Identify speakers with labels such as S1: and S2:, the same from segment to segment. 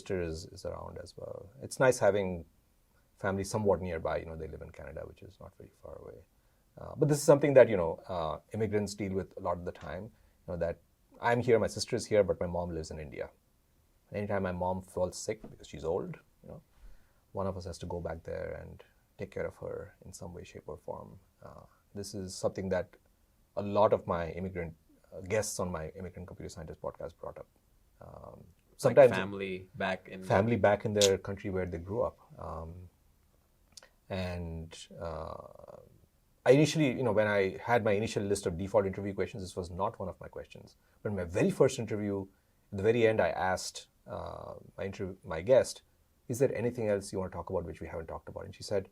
S1: sister is around as well. It's nice having family somewhat nearby. They live in Canada, which is not very far away. But this is something that immigrants deal with a lot of the time. That I'm here, my sister is here, but my mom lives in India. Anytime my mom falls sick because she's old, one of us has to go back there and take care of her in some way, shape, or form. This is something that a lot of my immigrant guests on my Immigrant Computer Scientist podcast brought up. Sometimes
S2: like family
S1: back in their country where they grew up. I initially, when I had my initial list of default interview questions, this was not one of my questions. But in my very first interview, at the very end, I asked my guest, is there anything else you want to talk about which we haven't talked about? And she said,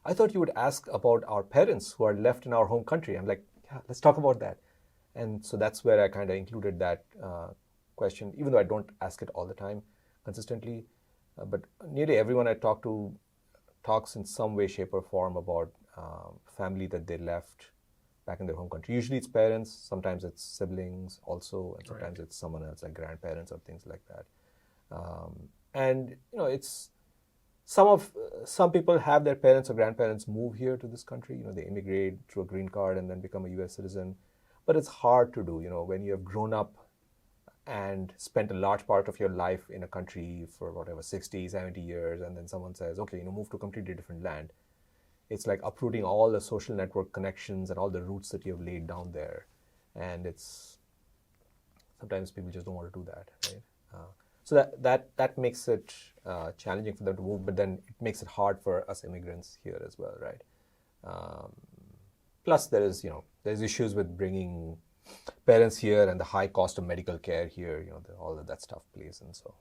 S1: I thought you would ask about our parents who are left in our home country. I'm like, yeah, let's talk about that. And so that's where I kind of included that question, even though I don't ask it all the time consistently. But nearly everyone I talk to talks in some way, shape, or form about family that they left back in their home country. Usually it's parents, sometimes it's siblings also, and sometimes it's someone else, like grandparents or things like that. And it's some people have their parents or grandparents move here to this country. They immigrate through a green card and then become a U.S. citizen. But it's hard to do, when you have grown up and spent a large part of your life in a country for whatever, 60, 70 years, and then someone says, okay, move to a completely different land. It's like uprooting all the social network connections and all the roots that you have laid down there. And sometimes people just don't want to do that, right? So that makes it challenging for them to move, but then it makes it hard for us immigrants here as well, right? Plus, there's issues with bringing parents here and the high cost of medical care here. All of that stuff plays in. So,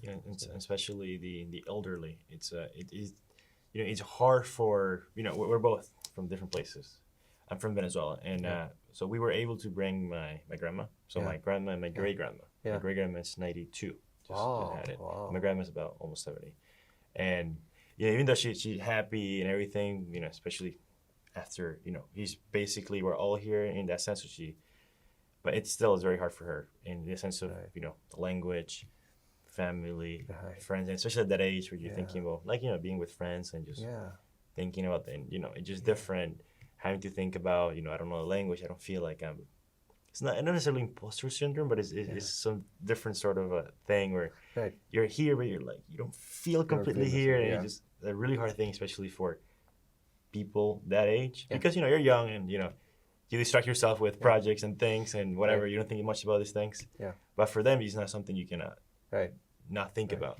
S3: yeah, especially the elderly. It's hard for we're both from different places. I'm from Venezuela, and so we were able to bring my grandma. So my grandma and my great grandma. My great grandma is 92. Just had it.
S1: Wow.
S3: My grandma's about almost 70, and even though she's happy and everything, especially after he's basically we're all here in that sense. But it still is very hard for her in the sense of the language, family, friends, and especially at that age where you're thinking about being with friends and just thinking about it's just different. Having to think about I don't know the language. I don't feel like it's not necessarily imposter syndrome, but it's some different sort of a thing where you're here, but you're like you don't feel completely here, and it's just a really hard thing, especially for people that age, because you're young and you distract yourself with projects and things and whatever. You don't think much about these things. But for them, it's not something you cannot not think about.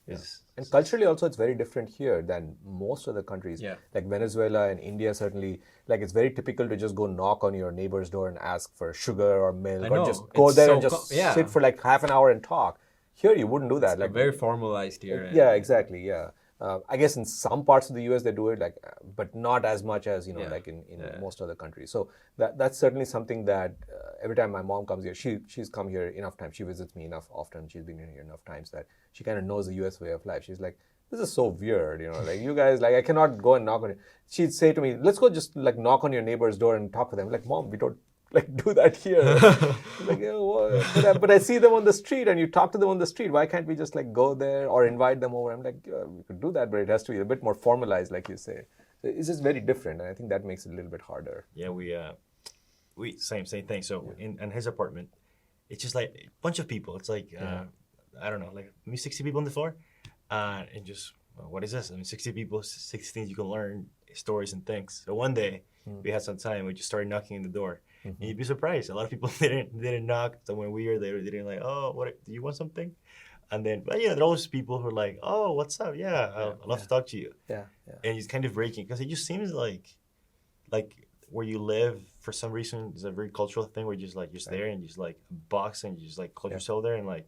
S1: And culturally also it's very different here than most other countries. Like Venezuela and India certainly, like it's very typical to just go knock on your neighbor's door and ask for sugar or milk, or just go there and just sit for like half an hour and talk. Here you wouldn't do that.
S2: It's very formalized here.
S1: Yeah, exactly. Yeah. I guess in some parts of the U.S. they do it, but not as much as like in most other countries. So that's certainly something that every time my mom comes here, she's come here enough times. She visits me enough often. She's been here enough times that she kind of knows the U.S. way of life. She's like, this is so weird, like you guys, like I cannot go and knock on it. She'd say to me, let's go just like knock on your neighbor's door and talk to them. Like, Mom, we don't do that here. Like, but I see them on the street and you talk to them on the street. Why can't we just like go there or invite them over? I'm like, we could do that, but it has to be a bit more formalized, like you say. It's just very different, and I think that makes it a little bit harder.
S3: Yeah, we same thing. So in his apartment, it's just like a bunch of people. It's like I don't know, like maybe 60 people on the floor, and just what is this? 60 people, 60 things you can learn, stories and things. So one day we had some time. We just started knocking on the door. And you'd be surprised. A lot of people didn't knock. Somewhere weird. They didn't like, oh, what? Do you want something? And then, but there are always people who are like, oh, what's up? I'd love to talk to you. And it's kind of breaking because it just seems like where you live for some reason is a very cultural thing where you're just there and you just like a box and you just like close yourself there and like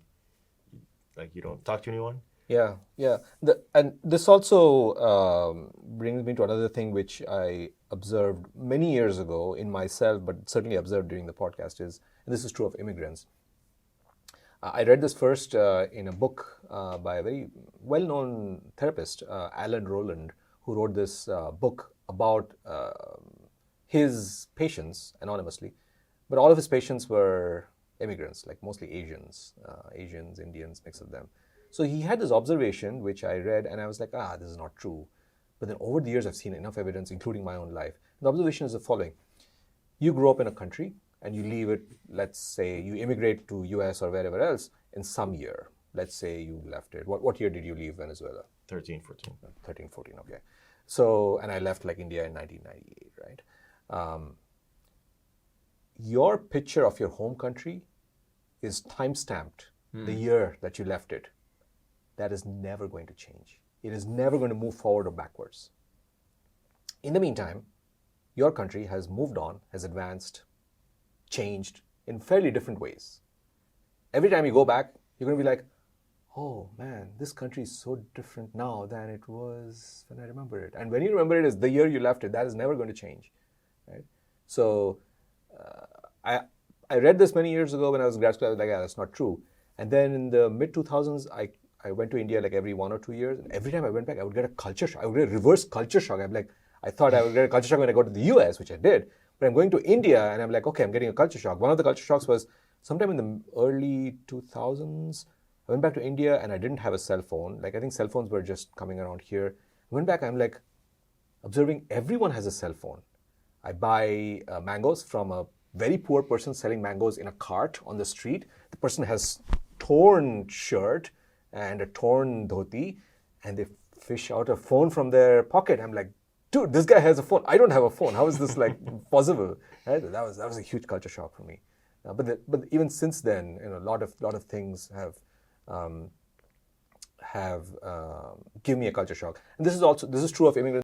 S3: you don't talk to anyone.
S1: And this also brings me to another thing which I observed many years ago in myself, but certainly observed during the podcast and this is true of immigrants. I read this first in a book by a very well-known therapist, Alan Rowland, who wrote this book about his patients anonymously, but all of his patients were immigrants, like mostly Asians, Indians, mix of them. So he had this observation, which I read, and I was like, this is not true. But then over the years, I've seen enough evidence, including my own life. The observation is the following. You grow up in a country, and you leave it, let's say, you immigrate to US or wherever else in some year. Let's say you left it. What year did you leave Venezuela?
S3: 13, 14.
S1: 13, 14, okay. So, and I left like India in 1998, right? Your picture of your home country is time-stamped the year that you left it. That is never going to change. It is never going to move forward or backwards. In the meantime, your country has moved on, has advanced, changed in fairly different ways. Every time you go back, you're going to be like, oh man, this country is so different now than it was when I remember it. And when you remember it as the year you left it, that is never going to change, right? So I read this many years ago when I was in grad school. I was like, that's not true. And then in the mid-2000s, I went to India like every 1 or 2 years. And every time I went back, I would get a culture shock. I would get a reverse culture shock. I thought I would get a culture shock when I go to the US, which I did. But I'm going to India and I'm like, okay, I'm getting a culture shock. One of the culture shocks was sometime in the early 2000s, I went back to India and I didn't have a cell phone. Like I think cell phones were just coming around here. I went back, I'm like observing everyone has a cell phone. I buy mangoes from a very poor person selling mangoes in a cart on the street. The person has torn shirt and a torn dhoti, and they fish out a phone from their pocket. I'm like, dude, this guy has a phone. I don't have a phone. How is this like possible? Right? That was a huge culture shock for me. But even since then, a lot of things have given me a culture shock. And this is true of immigrants.